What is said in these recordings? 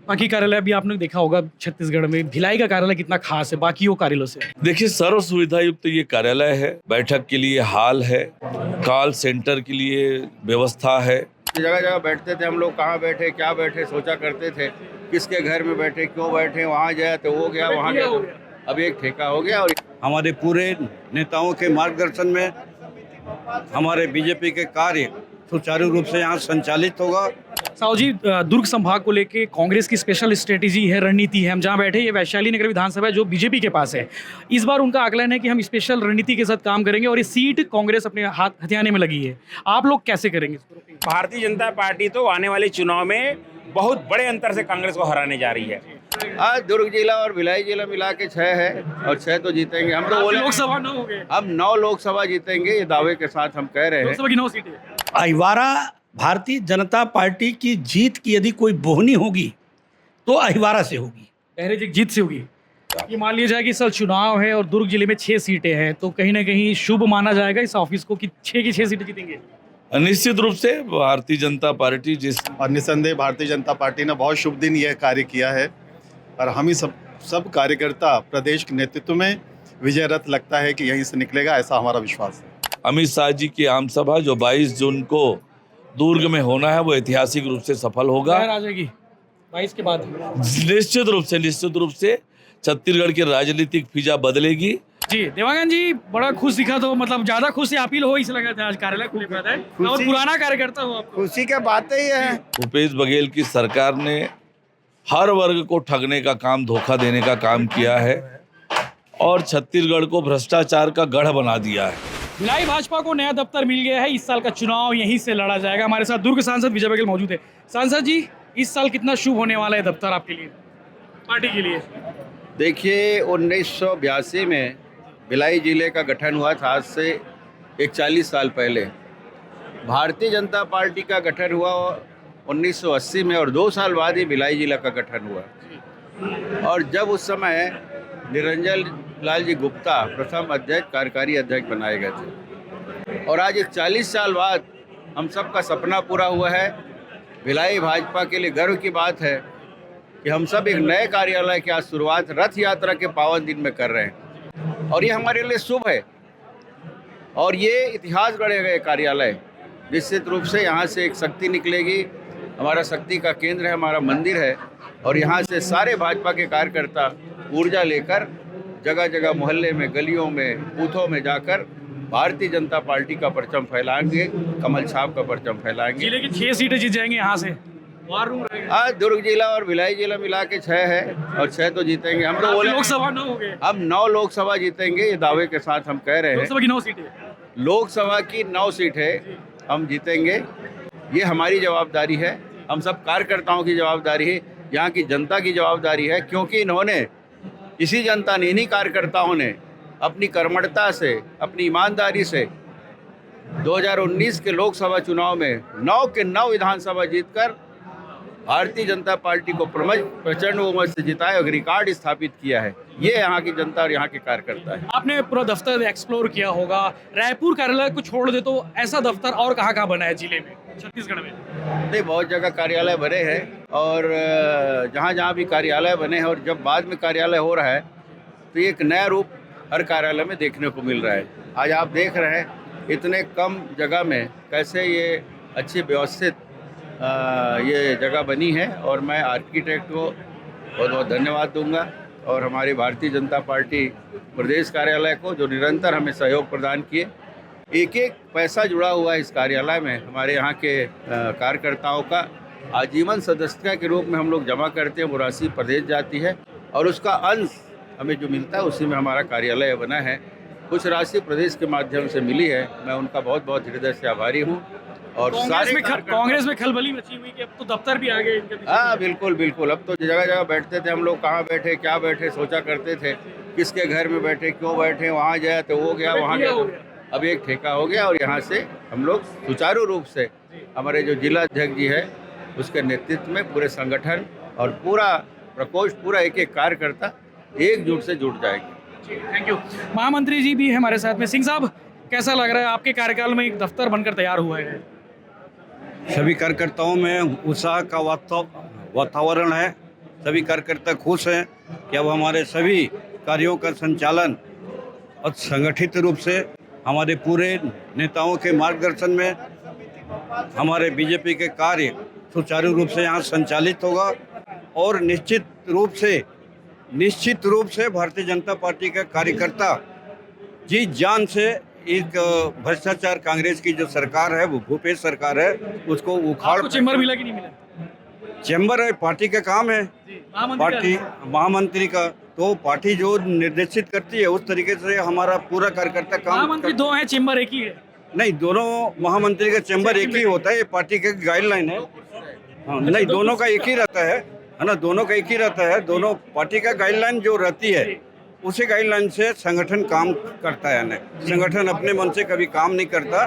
बाकी कार्यालय भी आपने देखा होगा छत्तीसगढ़ में, भिलाई का कार्यालय कितना खास है बाकियों कार्यालयों से? देखिए, सर्व सुविधा युक्त ये कार्यालय है। बैठक के लिए हॉल है, कॉल सेंटर के लिए व्यवस्था है। जगह जगह बैठते थे हम लोग, कहाँ बैठे क्या बैठे सोचा करते थे, किसके घर में बैठे क्यों बैठे, वहाँ गया तो वो गया, वहाँ गया तो अब एक ठेका हो गया। और हमारे पूरे नेताओं के मार्गदर्शन में हमारे बीजेपी के कार्य सुचारू रूप से यहाँ संचालित होगा। साहू जी, दुर्ग संभाग को लेके कांग्रेस की स्पेशल स्ट्रेटेजी है, रणनीति है। हम जहाँ बैठे ये वैशाली नगर विधानसभा है जो बीजेपी के पास है। इस बार उनका आकलन है कि हम स्पेशल रणनीति के साथ काम करेंगे और ये सीट कांग्रेस अपने हाथ हथियाने में लगी है। आप लोग कैसे करेंगे इसको? भारतीय जनता पार्टी तो आने वाले चुनाव में बहुत बड़े अंतर से कांग्रेस को हराने जा रही है। आज दुर्ग जिला और भिलाई जिला मिला के 6 है और 6 तो जीतेंगे हम। तो बोले लोकसभा 9 हो गए, हम 9 लोकसभा जीतेंगे, ये दावे के साथ हम कह रहे हैं। लोकसभा की 9 सीटें। अहिवारा भारतीय जनता पार्टी की जीत की यदि कोई बोहनी होगी तो अहिवारा से होगी, पहले जीत से होगी। ये मान लिया जाए कि इस साल चुनाव है और दुर्ग जिले में 6 सीटें हैं, तो कहीं ना कहीं शुभ माना जाएगा इस ऑफिस को कि 6 की 6 सीटें जीतेंगे। निश्चित रूप से भारतीय जनता पार्टी और निसंदेह भारतीय जनता पार्टी ने बहुत शुभ दिन यह कार्य किया है और हम ही सब कार्यकर्ता प्रदेश के नेतृत्व में विजय रथ लगता है कि यहीं से निकलेगा, ऐसा हमारा विश्वास है। अमित शाह जी की आम सभा जो 22 जून को दुर्ग में होना है वो ऐतिहासिक रूप से सफल होगा। आ जाएगी 22 के बाद। निश्चित रूप से छत्तीसगढ़ की राजनीतिक फिजा बदलेगी। जी देवांगन जी, बड़ा खुश दिखा, तो मतलब ज्यादा खुश से अपील हो इस लगा था आज कार्यालय खुले पर है और पुराना कार्यकर्ता हो आप। खुशी की बात ही है। भूपेश बघेल की सरकार ने हर वर्ग को ठगने का काम, धोखा देने का काम किया है और छत्तीसगढ़ को भ्रष्टाचार का गढ़ बना दिया है। भिलाई भाजपा को नया दफ्तर मिल गया है। इस साल का चुनाव यहीं से लड़ा जाएगा। हमारे साथ दुर्ग सांसद विजय बघेल मौजूद है। सांसद जी, इस साल कितना शुभ होने वाला है दफ्तर आपके लिए, पार्टी के लिए? देखिए, 1982 में भिलाई जिले का गठन हुआ था, आज से 41 साल पहले। भारतीय जनता पार्टी का गठन हुआ 1980 में और 2 साल बाद ही भिलाई जिला का गठन हुआ। और जब उस समय निरंजन लाल जी गुप्ता प्रथम अध्यक्ष, कार्यकारी अध्यक्ष बनाए गए थे और आज एक 40 साल बाद हम सबका सपना पूरा हुआ है। भिलाई भाजपा के लिए गर्व की बात है कि हम सब एक नए कार्यालय की आज शुरुआत रथ यात्रा के पावन दिन में कर रहे हैं और ये हमारे लिए शुभ है और ये इतिहास गढ़ेगा ये कार्यालय। निश्चित रूप से यहाँ से एक शक्ति निकलेगी, हमारा शक्ति का केंद्र है, हमारा मंदिर है और यहाँ से सारे भाजपा के कार्यकर्ता ऊर्जा लेकर जगह जगह मोहल्ले में, गलियों में, बूथों में जाकर भारतीय जनता पार्टी का परचम फैलाएंगे, कमल छाप का परचम फैलाएंगे। जिले की 6 सीटें जीत जाएंगे यहाँ से। आज दुर्ग जिला और भिलाई जिला मिला के 6 है और 6 तो जीतेंगे हम। तो बोले लोकसभा 9 हो गए, हम 9 लोकसभा जीतेंगे, ये दावे के साथ हम कह रहे हैं। लोकसभा की 9 सीटें। लोकसभा की 9 सीटें हम जीतेंगे, ये हमारी जवाबदारी है, हम सब कार्यकर्ताओं की जवाबदारी है, यहाँ की जनता की जवाबदारी है, क्योंकि इन्होंने, इसी जनता ने, इन्हीं कार्यकर्ताओं ने अपनी कर्मठता से, अपनी ईमानदारी से 2019 के लोकसभा चुनाव में 9 के 9 विधानसभा जीतकर भारतीय जनता पार्टी को प्रचंड बहुमत से जिताया और रिकॉर्ड स्थापित किया है। ये यहाँ की जनता और यहाँ के कार्यकर्ता है। आपने पूरा दफ्तर एक्सप्लोर किया होगा। रायपुर कार्यालय को छोड़ दे तो ऐसा दफ्तर और कहाँ बना है जिले में, छत्तीसगढ़ में? नहीं, बहुत जगह कार्यालय बने हैं और जहाँ जहाँ भी कार्यालय बने हैं और जब बाद में कार्यालय हो रहा है तो एक नया रूप हर कार्यालय में देखने को मिल रहा है। आज आप देख रहे हैं इतने कम जगह में कैसे ये अच्छी व्यवस्थित ये जगह बनी है और मैं आर्किटेक्ट को बहुत बहुत धन्यवाद दूंगा और हमारी भारतीय जनता पार्टी प्रदेश कार्यालय को जो निरंतर हमें सहयोग प्रदान किए। एक एक पैसा जुड़ा हुआ है इस कार्यालय में। हमारे यहाँ के कार्यकर्ताओं का आजीवन सदस्यता के रूप में हम लोग जमा करते हैं, वो राशि प्रदेश जाती है और उसका अंश हमें जो मिलता है उसी में हमारा कार्यालय बना है। कुछ राशि प्रदेश के माध्यम से मिली है, मैं उनका बहुत बहुत हृदय से आभारी हूँ। और कांग्रेस में खलबली मची हुई कि अब तो दफ्तर भी आ गए इनके। हाँ, बिल्कुल बिल्कुल। अब तो जगह जगह बैठते थे हम लोग, कहाँ बैठे क्या बैठे सोचा करते थे, किसके घर में बैठे क्यों बैठे, वहाँ गया तो वो गया, वहाँ गया तो अब एक ठेका हो गया और यहाँ से हम लोग सुचारू रूप से हमारे जो जिला अध्यक्ष जी है उसके नेतृत्व में पूरे संगठन और पूरा प्रकोष्ठ, पूरा एक एक कार्यकर्ता एकजुट से जुट जाएंगे। Thank you. महामंत्री जी भी है हमारे साथ में। सिंह साहब, कैसा लग रहा है आपके कार्यकाल में एक दफ्तर बनकर तैयार हुआ है? सभी कार्यकर्ताओं में उत्साह का वातावरण है सभी कार्यकर्ता खुश हैं कि अब हमारे सभी कार्यों का संचालन और संगठित रूप से हमारे पूरे नेताओं के मार्गदर्शन में हमारे बीजेपी के कार्य सुचारू रूप से यहाँ संचालित होगा और निश्चित रूप से भारतीय जनता पार्टी का कार्यकर्ता जी जान से एक भ्रष्टाचार कांग्रेस की जो सरकार है, वो भूपेश सरकार है, उसको उखाड़। आपको चेंबर मिला कि नहीं मिला? चैम्बर है, पार्टी का काम है, पार्टी महामंत्री का, तो पार्टी जो निर्देशित करती है उस तरीके से हमारा पूरा कार्यकर्ता काम महामंत्री दो हैं, चेंबर एक ही है? नहीं, दोनों महामंत्री का चैम्बर एक ही होता है, ये पार्टी का गाइडलाइन है। हाँ, नहीं, दोनों का एक ही रहता है ना, दोनों का एक ही रहता है। दोनों पार्टी का गाइडलाइन जो रहती है उसी गाइडलाइन से संगठन काम करता है। ना, संगठन अपने मन से कभी काम नहीं करता।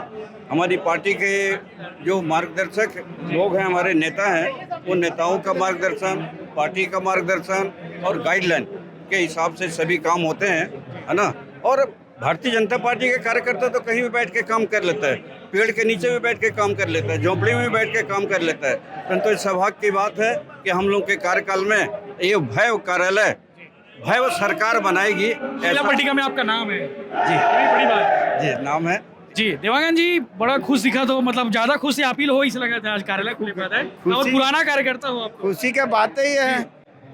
हमारी पार्टी के जो मार्गदर्शक लोग हैं, हमारे नेता हैं, वो नेताओं का मार्गदर्शन, पार्टी का मार्गदर्शन और गाइडलाइन के हिसाब से सभी काम होते हैं, है ना। और भारतीय जनता पार्टी के कार्यकर्ता तो कहीं भी बैठ के काम कर लेता है, पेड़ के नीचे भी बैठ के काम कर लेता है, झोंपड़ी में भी बैठ के काम कर लेता है, परंतु इस सौभाग्य की बात है कि हम लोग के कार्यकाल में ये भय कार्यालय भय सरकार बनाएगी। जिला पट्टिका में आपका नाम है जी, बड़ी बात जी नाम है जी। देवांगन जी बड़ा खुश दिखा, तो मतलब ज्यादा खुश या अपील हो इस लगा था आज कार्यालय खुले पाता है और खुशी- पुराना कार्यकर्ता हो आप? खुशी का बात ही है,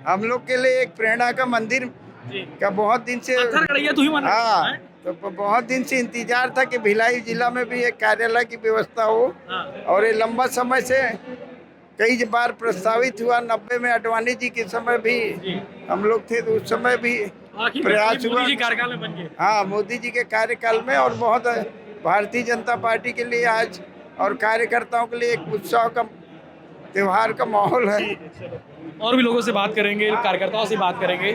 हम लोग के लिए एक प्रेरणा का मंदिर का बहुत दिन से, पत्थर गड़ैया तू ही माना हाँ, तो बहुत दिन से इंतजार था कि भिलाई जिला में भी एक कार्यालय की व्यवस्था हो, और ये लंबा समय से कई बार प्रस्तावित हुआ। 90 में अडवाणी जी के समय भी हम लोग थे, तो उस समय भी प्रयास हुआ। जी कार्यकाल में बन गए। हाँ, मोदी जी के कार्यकाल में, और बहुत भारतीय जनता पार्टी के लिए आज और कार्यकर्ताओं के लिए एक उत्सव का त्योहार का माहौल है। और भी लोगों से बात करेंगे, कार्यकर्ताओं से बात करेंगे,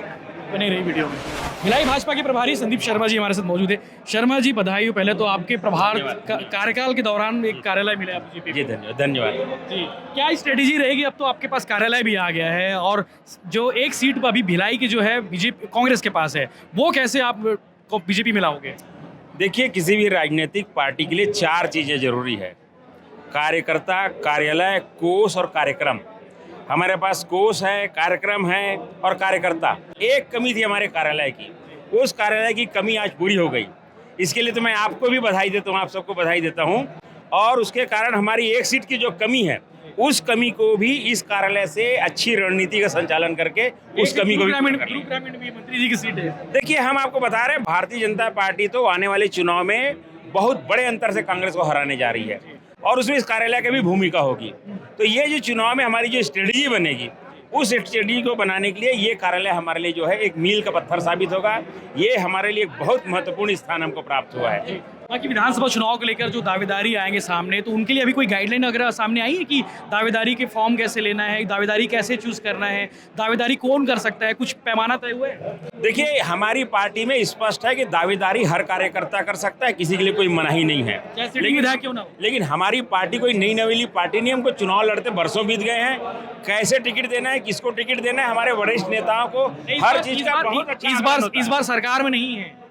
बने रही वीडियो में। भिलाई भाजपा के प्रभारी संदीप शर्मा जी हमारे साथ मौजूद है। शर्मा जी बधाई हो, पहले तो आपके प्रभार कार्यकाल के दौरान एक कार्यालय मिला है बीजेपी जी, धन्यवाद जी। क्या स्ट्रेटेजी रहेगी? अब तो आपके पास कार्यालय भी आ गया है और जो एक सीट अभी भिलाई की जो है बीजेपी कांग्रेस के पास है, वो कैसे आप बीजेपी में लाओगे? देखिए, किसी भी राजनीतिक पार्टी के लिए 4 चीज़ें जरूरी है: कार्यकर्ता, कार्यालय, कोष और कार्यक्रम। हमारे पास कोष है, कार्यक्रम है और कार्यकर्ता। एक कमी थी हमारे कार्यालय की, उस कार्यालय की कमी आज पूरी हो गई। इसके लिए तो मैं आपको भी बधाई देता हूँ, आप सबको बधाई देता हूँ। और उसके कारण हमारी एक सीट की जो कमी है, उस कमी को भी इस कार्यालय से अच्छी रणनीति का संचालन करके उस कमी को भी पूरा कर लिया। मंत्री जी की सीट है। देखिए, हम आपको बता रहे हैं, भारतीय जनता पार्टी तो आने वाले चुनाव में बहुत बड़े अंतर से कांग्रेस को हराने जा रही है और उसमें इस कार्यालय की भी भूमिका होगी। तो ये जो चुनाव में हमारी जो स्ट्रेटजी बनेगी, उस स्ट्रेटजी को बनाने के लिए ये कार्यालय हमारे लिए जो है एक मील का पत्थर साबित होगा। ये हमारे लिए एक बहुत महत्वपूर्ण स्थान हमको प्राप्त हुआ है। बाकी विधानसभा चुनाव को लेकर जो दावेदारी आएंगे सामने, तो उनके लिए अभी कोई गाइडलाइन अगर सामने आई है कि दावेदारी के फॉर्म कैसे लेना है, दावेदारी कैसे चूज करना है, दावेदारी कौन कर सकता है, कुछ पैमाना तय हुआ है? देखिए, हमारी पार्टी में स्पष्ट है कि दावेदारी हर कार्यकर्ता कर सकता है, किसी के लिए कोई मनाही नहीं है। विधायक क्यों ना हो? लेकिन हमारी पार्टी कोई नई नवेली पार्टी नहीं। हमको चुनाव लड़ते बरसों बीत गए हैं। कैसे टिकट देना है, किसको टिकट देना है, हमारे वरिष्ठ नेताओं को हर चीज का बहुत अच्छा आकलन होता है। इस बार सरकार में नहीं है।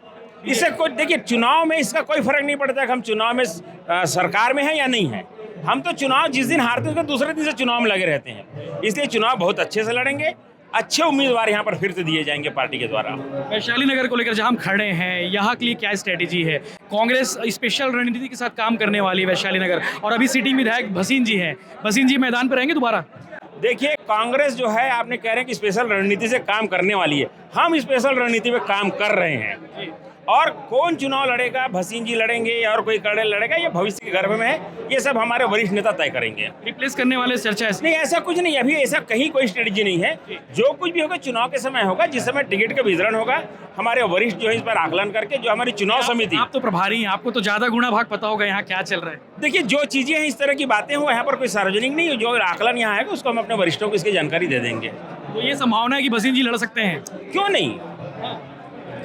इससे कोई, देखिए, चुनाव में इसका कोई फर्क नहीं पड़ता कि हम चुनाव में सरकार में है या नहीं है। हम तो चुनाव जिस दिन हारते हैं उसके दूसरे दिन से चुनाव में लगे रहते हैं। इसलिए चुनाव बहुत अच्छे से लड़ेंगे। अच्छे उम्मीदवार यहाँ पर फिर से दिए जाएंगे पार्टी के द्वारा। वैशाली नगर को लेकर जहां हम खड़े हैं, यहाँ के लिए क्या स्ट्रेटेजी है? कांग्रेस स्पेशल रणनीति के साथ काम करने वाली है वैशाली नगर, और अभी सिटिंग विधायक भसीन जी हैं। भसीन जी मैदान पर रहेंगे दोबारा? देखिए, कांग्रेस जो है, आपने कह रहे हैं कि स्पेशल रणनीति से काम करने वाली है। हम स्पेशल रणनीति पे काम कर रहे हैं। और कौन चुनाव लड़ेगा, भसीन जी लड़ेंगे और कोई कड़े लड़ेगा, ये भविष्य के गर्भ में है। ये सब हमारे वरिष्ठ नेता तय करेंगे। रिप्लेस करने वाले चर्चा है? नहीं, ऐसा कुछ नहीं, अभी ऐसा कहीं कोई स्ट्रेटजी नहीं है। जो कुछ भी होगा चुनाव के समय होगा, जिस समय टिकट का वितरण होगा, हमारे वरिष्ठ जो है इस पर आकलन करके, जो हमारी चुनाव समिति। आप तो प्रभारी हैं, आपको तो ज्यादा गुणा भाग पता होगा यहाँ क्या चल रहा है। देखिए, जो चीजें हैं, इस तरह की बातें हो, यहाँ पर कोई सार्वजनिक नहीं है। जो आकलन यहाँ है उसको हम अपने वरिष्ठों को इसकी जानकारी दे देंगे। तो ये संभावना है कि भसीन जी लड़ सकते हैं? क्यों नहीं?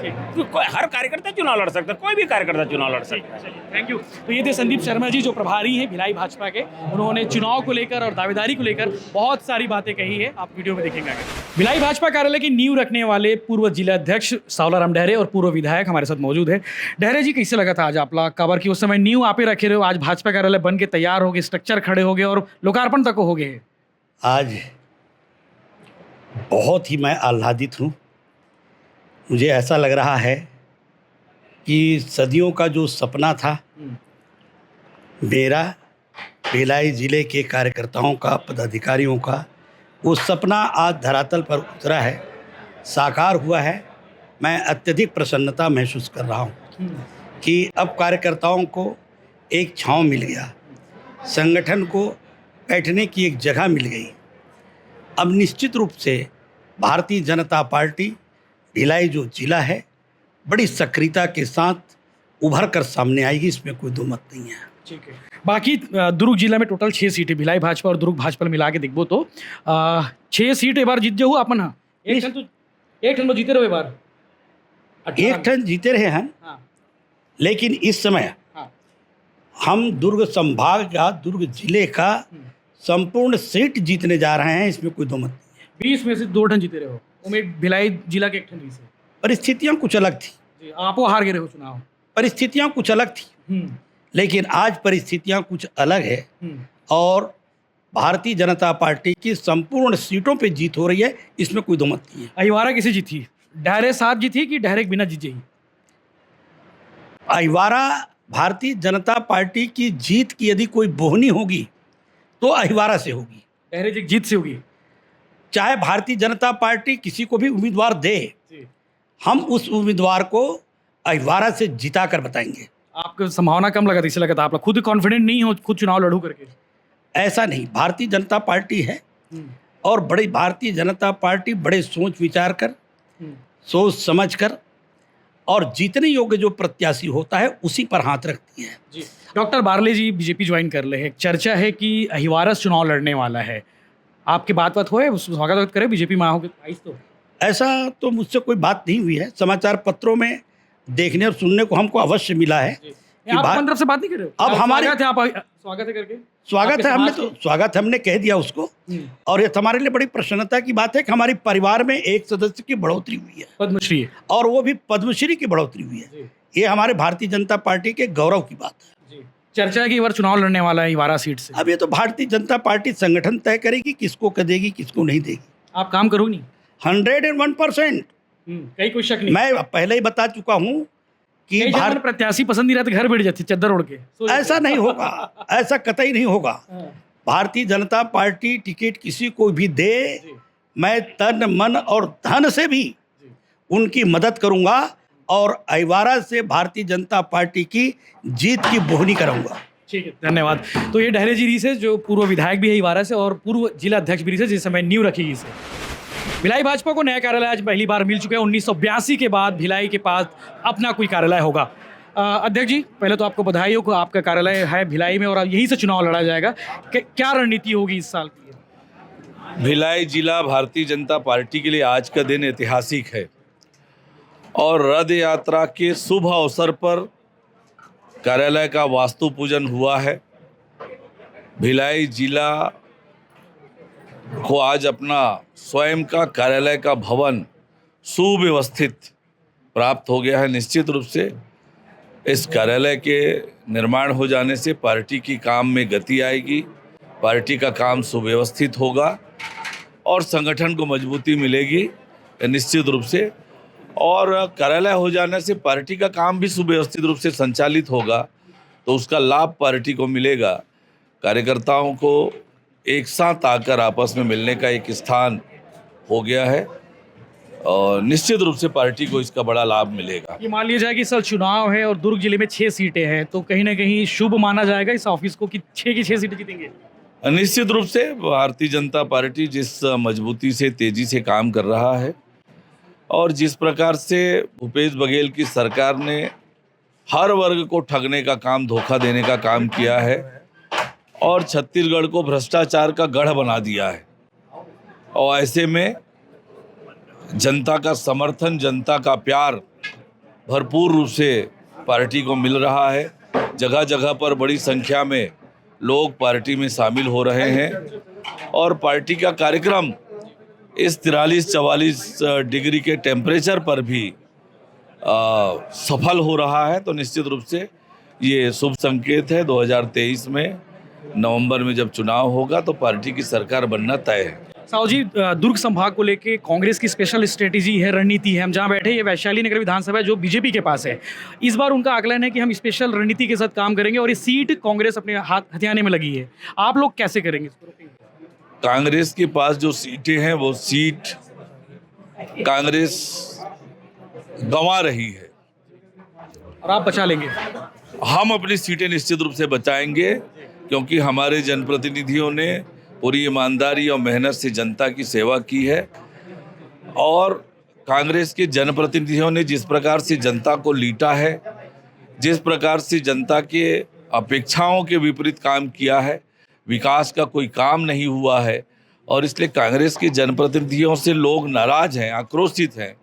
हर कार्यकर्ता चुनाव लड़ सकता है, कोई भी कार्यकर्ता चुनाव लड़ सकता है। Thank you. तो ये थे संदीप शर्मा जी, जो प्रभारी हैं भिलाई भाजपा के। उन्होंने चुनाव को लेकर और दावेदारी को लेकर बहुत सारी बातें कही है, आप वीडियो में देखेंगे आगे। भिलाई भाजपा कार्यालय की नींव रखने वाले पूर्व जिलाध्यक्ष सावलाराम डहरे और पूर्व विधायक हमारे साथ मौजूद है। डहरे जी, कैसे लगा था आज आपला काबर की उस समय नींव आपे रखे रहे हो, आज भाजपा कार्यालय बन के तैयार हो गए, स्ट्रक्चर खड़े हो गए और लोकार्पण तक हो गए? आज बहुत ही मैं आह्लादित हूँ। मुझे ऐसा लग रहा है कि सदियों का जो सपना था मेरा, भिलाई ज़िले के कार्यकर्ताओं का, पदाधिकारियों का, वो सपना आज धरातल पर उतरा है, साकार हुआ है। मैं अत्यधिक प्रसन्नता महसूस कर रहा हूँ कि अब कार्यकर्ताओं को एक छांव मिल गया, संगठन को बैठने की एक जगह मिल गई। अब निश्चित रूप से भारतीय जनता पार्टी भिलाई जो जिला है, बड़ी सक्रियता के साथ उभर कर सामने आएगी, इसमें कोई दो मत नहीं है। ठीक है। बाकी दुर्ग जिला में टोटल 6 सीटें भिलाई भाजपा और दुर्ग भाजपा मिला के देखो तो 6 सीट ए बार जीत जाओ अपन। हाँ, एक ठन तो जीते रहो ए बार, एक ठन जीते रहे हैं। हाँ। लेकिन इस समय हाँ। हम दुर्ग संभाग का, दुर्ग जिले का संपूर्ण सीट जीतने जा रहे हैं, इसमें कोई दो मत नहीं है। 20 में से 2 ठन जीते रहे हो, उमें भिलाई जिला के 1 ठन से। परिस्थितियां कुछ अलग थी, जी, आपो हार गए हो चुनाव। परिस्थितियां कुछ अलग थी, लेकिन आज परिस्थितियां कुछ अलग है और भारतीय जनता पार्टी की संपूर्ण सीटों पे जीत हो रही है, इसमें कोई दो मत नहीं है। अहिवारा किसे जीती? डायरेक्ट साथ जीती कि डायरेक्ट बिना जीत जाई? अहिवारा भारतीय जनता पार्टी की जीत की यदि कोई बोहनी होगी तो अहिवारा से होगी, डायरेक्ट जीत से होगी। चाहे भारतीय जनता पार्टी किसी को भी उम्मीदवार दे, हम उस उम्मीदवार को अहिवारा से जिता कर बताएंगे। आपको संभावना कम लगा था, इसे लगा था आप लोग खुद कॉन्फिडेंट नहीं हो खुद चुनाव लड़ू करके? ऐसा नहीं, भारतीय जनता पार्टी है और बड़ी भारतीय जनता पार्टी बड़े सोच विचार कर, सोच समझ कर और जीतने योग्य जो प्रत्याशी होता है उसी पर हाथ रखती है। जी। डॉक्टर बारले जी बीजेपी ज्वाइन कर ले हैं, चर्चा है कि अहिवारा चुनाव लड़ने वाला है, आपकी बात होए, स्वागत करे बीजेपी में आओगे तो? ऐसा तो मुझसे कोई बात नहीं हुई है, समाचार पत्रों में देखने और सुनने को हमको अवश्य मिला है कि आप अपन तरफ से बात नहीं कर रहे हो? अब हमारे स्वागत है करके स्वागत है, हमने तो स्वागत हमने कह दिया उसको। और ये हमारे लिए बड़ी प्रसन्नता की बात है कि हमारे परिवार में एक सदस्य की बढ़ोतरी हुई है, पद्मश्री, और वो भी पद्मश्री की बढ़ोतरी हुई है। ये हमारे भारतीय जनता पार्टी के गौरव की बात है। चर्चा है कि बार चुनाव लड़ने वाला है अहिवारा सीट से। अब ये तो भारतीय जनता पार्टी संगठन तय करेगी किसको देगी किसको नहीं देगी। आप काम करोगे नहीं? 101%। कहीं कोई शक नहीं। मैं पहले ही बता चुका हूँ कि भारत प्रत्याशी पसंद नहीं रहते, घर बैठ जाती चद्दर ओढ़ के। ऐसा नहीं होगा, ऐसा कतई नहीं होगा। भारतीय जनता पार्टी टिकट किसी को भी दे, मैं तन मन और धन से भी उनकी मदद करूंगा और अहिवारा से भारतीय जनता पार्टी की जीत की बोहनी कराऊंगा। ठीक है, धन्यवाद। तो ये डहरे जी से जो पूर्व विधायक भी है अहिवारा से और पूर्व जिला अध्यक्ष भी से, जिस समय न्यू रखेगी इसे। भिलाई भाजपा को नया कार्यालय आज पहली बार मिल चुका है। 1982 के बाद भिलाई के पास अपना कोई कार्यालय होगा। अध्यक्ष जी, पहले तो आपको बधाई हो कि आपका कार्यालय है भिलाई में और अब यहीं से चुनाव लड़ा जाएगा। क्या रणनीति होगी इस साल की? भिलाई जिला भारतीय जनता पार्टी के लिए आज का दिन ऐतिहासिक है और रथ यात्रा के शुभ अवसर पर कार्यालय का वास्तु पूजन हुआ है। भिलाई जिला को आज अपना स्वयं का कार्यालय का भवन सुव्यवस्थित प्राप्त हो गया है। निश्चित रूप से इस कार्यालय के निर्माण हो जाने से पार्टी की काम में गति आएगी, पार्टी का काम सुव्यवस्थित होगा और संगठन को मजबूती मिलेगी निश्चित रूप से। और कार्यालय हो जाने से पार्टी का काम भी सुव्यवस्थित रूप से संचालित होगा तो उसका लाभ पार्टी को मिलेगा। कार्यकर्ताओं को एक साथ आकर आपस में मिलने का एक स्थान हो गया है और निश्चित रूप से पार्टी को इसका बड़ा लाभ मिलेगा। ये मान लिया जाए कि इस साल चुनाव है और दुर्ग जिले में 6 सीटें हैं, तो कहीं ना कहीं शुभ माना जाएगा इस ऑफिस को कि 6 की 6 सीटें जीतेंगे? निश्चित रूप से भारतीय जनता पार्टी जिस मजबूती से तेजी से काम कर रहा है और जिस प्रकार से भूपेश बघेल की सरकार ने हर वर्ग को ठगने का काम, धोखा देने का काम किया है और छत्तीसगढ़ को भ्रष्टाचार का गढ़ बना दिया है, और ऐसे में जनता का समर्थन, जनता का प्यार भरपूर रूप से पार्टी को मिल रहा है। जगह जगह पर बड़ी संख्या में लोग पार्टी में शामिल हो रहे हैं और पार्टी का कार्यक्रम इस 43-44 डिग्री के टेम्परेचर पर भी सफल हो रहा है। तो निश्चित रूप से ये शुभ संकेत है। 2023 में नवंबर में जब चुनाव होगा तो पार्टी की सरकार बनना तय है। साहू जी, दुर्ग संभाग को लेके कांग्रेस की स्पेशल स्ट्रेटेजी है, रणनीति है। हम जहाँ बैठे ये वैशाली नगर विधानसभा है जो बीजेपी के पास है। इस बार उनका आकलन है कि हम स्पेशल रणनीति के साथ काम करेंगे और ये सीट कांग्रेस अपने हाथ हथियाने में लगी है। आप लोग कैसे करेंगे इसको? कांग्रेस के पास जो सीटें हैं वो सीट कांग्रेस गंवा रही है और आप बचा लेंगे? हम अपनी सीटें निश्चित रूप से बचाएंगे, क्योंकि हमारे जनप्रतिनिधियों ने पूरी ईमानदारी और मेहनत से जनता की सेवा की है। और कांग्रेस के जनप्रतिनिधियों ने जिस प्रकार से जनता को लीटा है, जिस प्रकार से जनता के अपेक्षाओं के विपरीत काम किया है, विकास का कोई काम नहीं हुआ है, और इसलिए कांग्रेस के जनप्रतिनिधियों से लोग नाराज हैं, आक्रोशित हैं।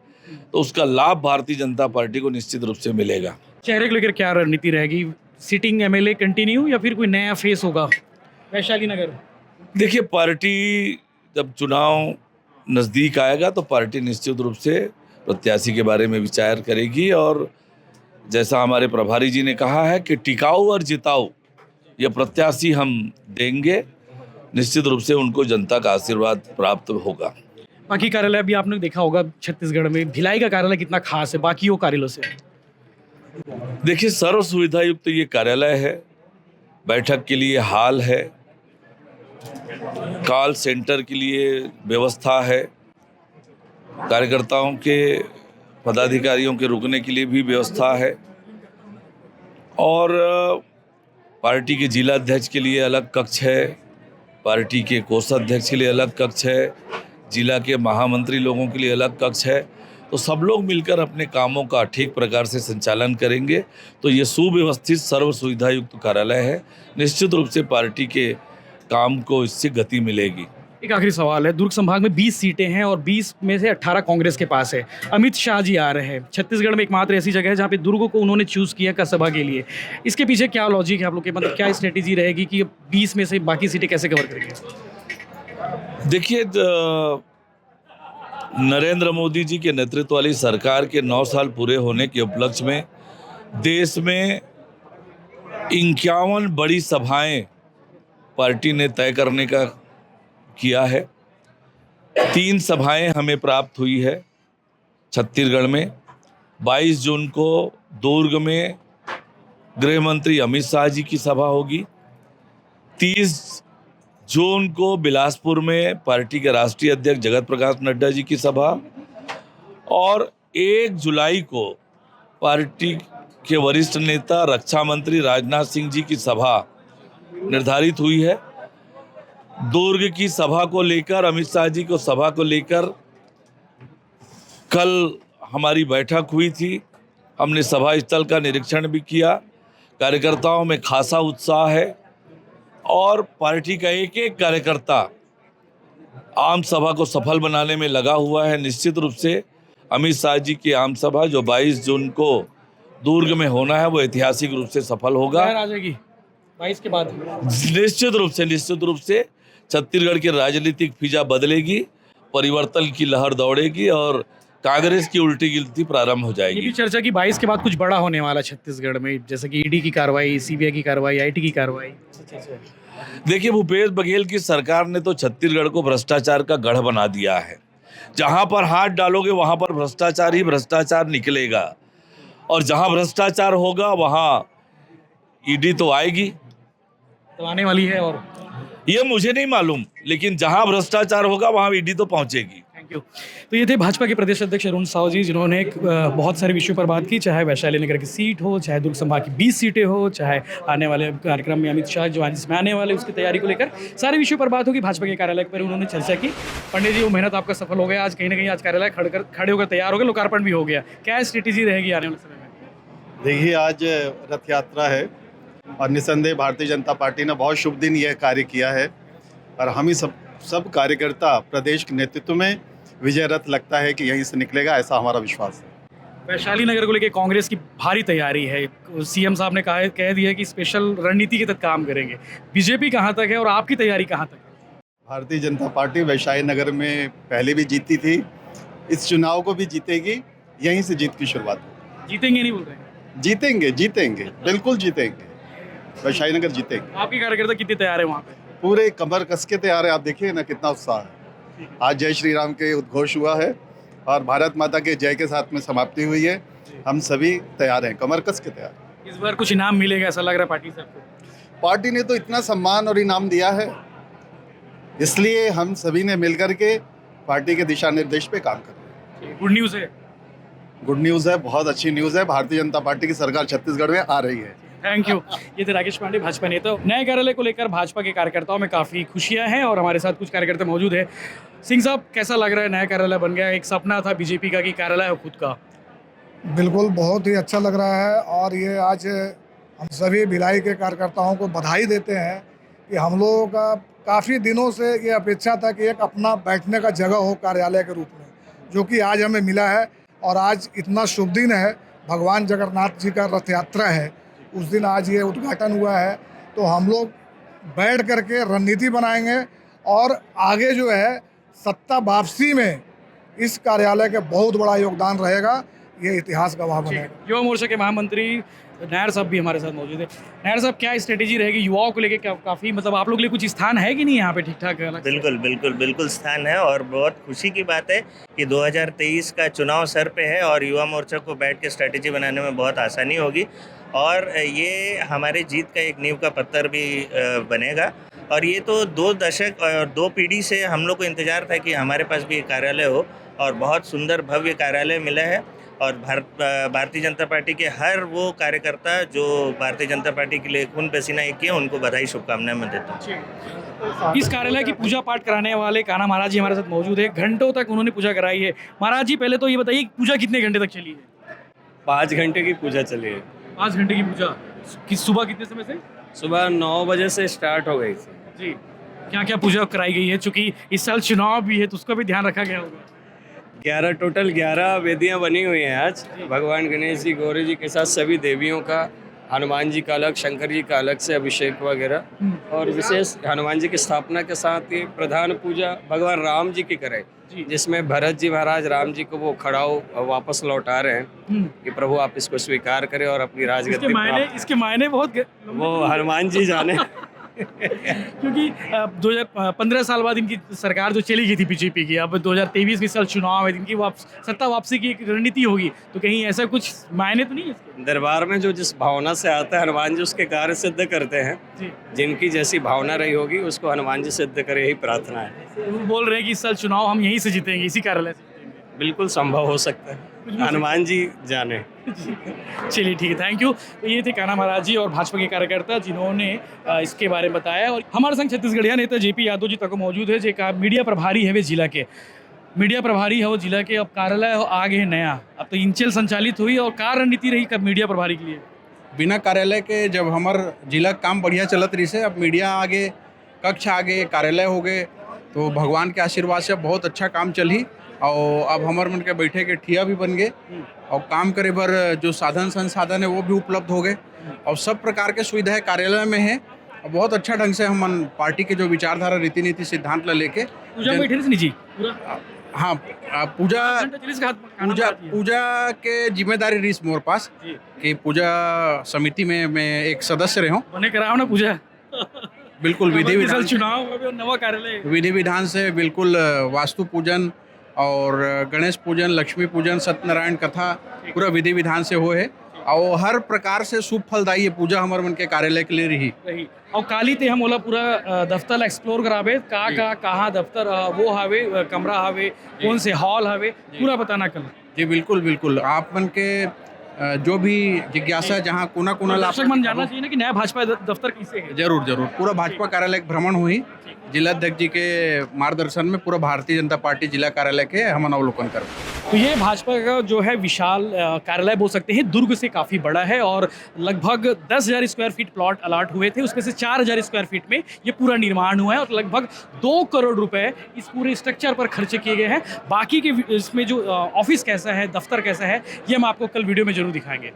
तो उसका लाभ भारतीय जनता पार्टी को निश्चित रूप से मिलेगा। चेहरे को लेकर क्या रणनीति रहेगी? सिटिंग एमएलए कंटिन्यू या फिर कोई नया फेस होगा वैशाली नगर? देखिए, पार्टी जब चुनाव नज़दीक आएगा तो पार्टी निश्चित रूप से प्रत्याशी के बारे में विचार करेगी, और जैसा हमारे प्रभारी जी ने कहा है कि टिकाऊ और जिताऊ ये प्रत्याशी हम देंगे, निश्चित रूप से उनको जनता का आशीर्वाद प्राप्त होगा। बाकी कार्यालय भी आपने देखा होगा छत्तीसगढ़ में, भिलाई का कार्यालय कितना खास है बाकी कार्यालयों से? देखिए, सर्व सुविधा युक्त ये कार्यालय है, बैठक के लिए हॉल है, कॉल सेंटर के लिए व्यवस्था है, कार्यकर्ताओं के पदाधिकारियों के रुकने के लिए भी व्यवस्था है, और पार्टी के जिला अध्यक्ष के लिए अलग कक्ष है, पार्टी के कोषाध्यक्ष के लिए अलग कक्ष है, जिला के महामंत्री लोगों के लिए अलग कक्ष है। तो सब लोग मिलकर अपने कामों का ठीक प्रकार से संचालन करेंगे। तो ये सुव्यवस्थित सर्व सुविधा युक्त कार्यालय है, निश्चित रूप से पार्टी के काम को इससे गति मिलेगी। एक आखिरी सवाल है, दुर्ग संभाग में 20 सीटें हैं और 20 में से 18 कांग्रेस के पास है। अमित शाह जी आ रहे हैं, छत्तीसगढ़ में एकमात्र ऐसी जगह है जहाँ पे दुर्ग को उन्होंने चूज़ किया का सभा के लिए। इसके पीछे क्या लॉजिक है आप लोग के, मतलब क्या स्ट्रेटेजी रहेगी कि 20 में से बाकी सीटें कैसे कवर करेंगे? देखिए, नरेंद्र मोदी जी के नेतृत्व वाली सरकार के 9 साल पूरे होने के उपलक्ष्य में देश में 51 बड़ी सभाएं पार्टी ने तय करने का किया है। 3 सभाएं हमें प्राप्त हुई है छत्तीसगढ़ में। 22 जून को दुर्ग में गृह मंत्री अमित शाह जी की सभा होगी। 30 जून को बिलासपुर में पार्टी के राष्ट्रीय अध्यक्ष जगत प्रकाश नड्डा जी की सभा, और 1 जुलाई को पार्टी के वरिष्ठ नेता रक्षा मंत्री राजनाथ सिंह जी की सभा निर्धारित हुई है। दुर्ग की सभा को लेकर, अमित शाह जी को सभा को लेकर कल हमारी बैठक हुई थी। हमने सभा स्थल का निरीक्षण भी किया। कार्यकर्ताओं में खासा उत्साह है और पार्टी का एक एक कार्यकर्ता आम सभा को सफल बनाने में लगा हुआ है। निश्चित रूप से अमित शाह जी की आम सभा जो 22 जून को दुर्ग में होना है वो ऐतिहासिक रूप से सफल होगा। आ जाएगी 22 के बाद। निश्चित रूप से छत्तीसगढ़ की राजनीतिक फिजा बदलेगी, परिवर्तन की लहर दौड़ेगी और कांग्रेस की उल्टी गिनती प्रारंभ हो ये जाएगी। भी चर्चा की 22 के बाद कुछ बड़ा होने वाला छत्तीसगढ़ में, जैसे कि ईडी की कार्रवाई, सीबीआई की कार्रवाई, आईटी की कार्रवाई। देखिए, भूपेश बघेल की सरकार ने तो छत्तीसगढ़ को भ्रष्टाचार का गढ़ बना दिया है। जहां पर हाथ डालोगे वहां पर भ्रष्टाचार ही भ्रष्टाचार निकलेगा, और जहां भ्रष्टाचार होगा वहां ईडी तो आएगी, तो आने वाली है। और ये मुझे नहीं मालूम, लेकिन जहां भ्रष्टाचार होगा वहां ईडी तो पहुंचेगी। Thank you. तो ये थे भाजपा के प्रदेश अध्यक्ष अरुण साहू जी, जिन्होंने बहुत सारे विषयों पर बात की, चाहे वैशाली नगर की सीट हो, चाहे दुर्ग संभाग की 20 सीटें हो, चाहे आने वाले कार्यक्रम में अमित शाह जो आज इसमें आने वाले उसकी तैयारी को लेकर सारे विषयों पर बात होगी। भाजपा के कार्यालय पर उन्होंने चर्चा की। पंडित जी, वो मेहनत आपका सफल हो गया, आज कहीं ना कहीं आज कार्यालय खड़े होकर तैयार हो गया, लोकार्पण भी हो गया। क्या स्ट्रेटेजी रहेगी आने वाले समय में? देखिए, आज रथ यात्रा है और निसंदेह भारतीय जनता पार्टी ने बहुत शुभ दिन यह कार्य किया है, और हम ही सब कार्यकर्ता प्रदेश के नेतृत्व में विजय रथ लगता है कि यहीं से निकलेगा, ऐसा हमारा विश्वास है। वैशाली नगर को लेकर कांग्रेस की भारी तैयारी है। सीएम साहब ने कह दिया कि स्पेशल रणनीति के तहत काम करेंगे। बीजेपी कहाँ तक है और आपकी तैयारी कहाँ तक है? भारतीय जनता पार्टी वैशाली नगर में पहले भी जीती थी, इस चुनाव को भी जीतेगी, यहीं से जीत की शुरुआत होगी। जीतेंगे नहीं बोल रहे हैं? जीतेंगे, बिल्कुल जीतेंगे, वैशाली नगर जीतेंगे। आपके कार्यकर्ता कितने तैयार है वहाँ पे? पूरे कमर कस के तैयार है, आप देखिए ना कितना उत्साह है। आज जय श्री राम के उद्घोष हुआ है और भारत माता के जय के साथ में समाप्ति हुई है। हम सभी तैयार हैं, कमर कस के तैयार। इस बार कुछ इनाम मिलेगा ऐसा लग रहा है पार्टी से आपको? पार्टी ने तो इतना सम्मान और इनाम दिया है, इसलिए हम सभी ने मिलकर के पार्टी के दिशा निर्देश पे काम कर रहे हैं। गुड न्यूज़ है। गुड न्यूज़ है, बहुत अच्छी न्यूज़ है। भारतीय जनता पार्टी की सरकार छत्तीसगढ़ में आ रही है। Thank you. ये थे राकेश पांडे, भाजपा नेता। नए कार्यालय को लेकर भाजपा के कार्यकर्ताओं में काफ़ी खुशियां हैं और हमारे साथ कुछ कार्यकर्ता मौजूद है। सिंह साहब, कैसा लग रहा है? नया कार्यालय बन गया, एक सपना था बीजेपी का कि कार्यालय हो खुद का। बिल्कुल, बहुत ही अच्छा लग रहा है और ये आज हम सभी भिलाई के कार्यकर्ताओं को बधाई देते हैं कि हम लोगों का काफ़ी दिनों से ये अपेक्षा था कि एक अपना बैठने का जगह हो कार्यालय के रूप में, जो कि आज हमें मिला है। और आज इतना शुभ दिन है, भगवान जगन्नाथ जी का रथ यात्रा है, उस दिन आज ये उद्घाटन हुआ है। तो हम लोग बैठ करके रणनीति बनाएंगे और आगे जो है सत्ता वापसी में इस कार्यालय का बहुत बड़ा योगदान रहेगा, ये इतिहास गवाह बनेगा। युवा मोर्चा के महामंत्री नायर साहब भी हमारे साथ मौजूद है। नायर साहब, क्या स्ट्रेटेजी रहेगी युवाओं को लेकर? काफ़ी मतलब आप लोग के लिए कुछ स्थान है कि नहीं यहाँ पे ठीक ठाक? बिल्कुल स्थान है और बहुत खुशी की बात है कि 2023 का चुनाव सर पे है और युवा मोर्चा को बैठ के स्ट्रेटेजी बनाने में बहुत आसानी होगी और ये हमारे जीत का एक नींव का पत्थर भी बनेगा। और ये तो 2 दशक और 2 पीढ़ी से हम लोग को इंतज़ार था कि हमारे पास भी एक कार्यालय हो और बहुत सुंदर भव्य कार्यालय मिला है। और भारतीय जनता पार्टी के हर वो कार्यकर्ता जो भारतीय जनता पार्टी के लिए खून पसीना एक किए, उनको बधाई शुभकामनाएं मैं देता हूँ। इस कार्यालय की पूजा पाठ कराने वाले कान्हा महाराज जी हमारे साथ मौजूद है। घंटों तक उन्होंने पूजा कराई है। महाराज जी, पहले तो ये बताइए पूजा कितने घंटे तक चली है? 5 घंटे की पूजा चली है। 5 घंटे की पूजा। सुबह कितने समय से? सुबह 9 बजे से स्टार्ट हो गई थी जी। क्या क्या पूजा कराई गई है? चूँकि इस साल चुनाव भी है तो उसका भी ध्यान रखा गया होगा। 11 वेदियाँ बनी हुई हैं आज। भगवान गणेश जी, गौरी जी के साथ सभी देवियों का, हनुमान जी का अलग, शंकर जी का अलग से अभिषेक वगैरह। और विशेष हनुमान जी की स्थापना के साथ ही प्रधान पूजा भगवान राम जी की करें, जिसमें भरत जी महाराज राम जी को वो खड़ाऊ वापस लौटा रहे हैं कि प्रभु आप इसको स्वीकार करें और अपनी राजगद्दी। इसके मायने बहुत वो हनुमान जी जाने। क्योंकि 2015 साल बाद इनकी सरकार जो चली गई थी बीजेपी की, अब 2023 में साल चुनाव है, इनकी सत्ता वापसी की एक रणनीति होगी, तो कहीं ऐसा कुछ मायने तो नहीं है इसके? दरबार में जो जिस भावना से आता है हनुमान जी उसके कार्य सिद्ध करते हैं। जिनकी जैसी भावना रही होगी उसको हनुमान जी सिद्ध करे, यही प्रार्थना है। वो बोल रहे हैं कि इस साल चुनाव हम यहीं से जीतेंगे, इसी कार्यालय से जीतेंगे। बिल्कुल संभव हो सकता है, हनुमान जी जाने। चलिए ठीक है, थैंक यू। तो ये थे कान्हा महाराज जी और भाजपा के कार्यकर्ता जिन्होंने इसके बारे में बताया। और हमारे संग छत्तीसगढ़िया नेता जेपी यादव जी तक मौजूद है, जो मीडिया प्रभारी है वे जिला के। मीडिया प्रभारी है वो जिला के। अब कार्यालय आगे है नया, अब तो इंचल संचालित हुई और का रणनीति रही कब मीडिया प्रभारी के लिए? बिना कार्यालय के जब हमार जिला काम बढ़िया चलत रही से, अब मीडिया आगे, कक्ष आगे, कार्यालय हो गए, तो भगवान के आशीर्वाद से बहुत अच्छा काम चली। और अब हमारे मन के बैठे के ठिया भी बन गए और काम करे बर जो साधन संसाधन है वो भी उपलब्ध हो गए और सब प्रकार के सुविधाएं कार्यालय में है। और बहुत अच्छा ढंग से हम पार्टी के जो विचारधारा, रीति नीति, सिद्धांत ला लेके हाँ पूजा के जिम्मेदारी रही मोर पास कि पूजा समिति में मैं एक सदस्य रहा हूँ। बने कराओ ना पूजा। बिल्कुल विधि विधान, चुनाव नवा कार्यालय, विधि विधान से बिल्कुल वास्तु पूजन और गणेश पूजन, लक्ष्मी पूजन, सत्यनारायण कथा पूरा विधि विधान से हो है और हर प्रकार से शुभ फलदायी ये पूजा हमारे मन के कार्यालय के लिए रही। और काली ते हम ओला पूरा दफ्तर एक्सप्लोर करावे, कहाँ दफ्तर वो हावे, कमरा हावे, कौन से हॉल हावे, पूरा बताना कल। जी बिल्कुल, आप मन के जो भी जिज्ञासा जहाँ कोना दर्शक मन जानना चाहिए ना कि नया भाजपा दफ्तर कैसे है। जरूर पूरा भाजपा कार्यालय भ्रमण हुई, जिलाध्यक्ष जी के मार्गदर्शन में पूरा भारतीय जनता पार्टी जिला कार्यालय के हम अवलोकन कर। तो ये भाजपा का जो है विशाल कार्यालय बोल सकते हैं, दुर्ग से काफ़ी बड़ा है और लगभग 10,000 स्क्वायर फीट प्लॉट अलाट हुए थे, उसमें से 4,000 स्क्वायर फीट में ये पूरा निर्माण हुआ है और लगभग 2 करोड़ रुपए इस पूरे स्ट्रक्चर पर खर्चे किए गए हैं। बाकी के इसमें जो ऑफिस कैसा है, दफ्तर कैसा है, ये हम आपको कल वीडियो में जरूर दिखाएंगे।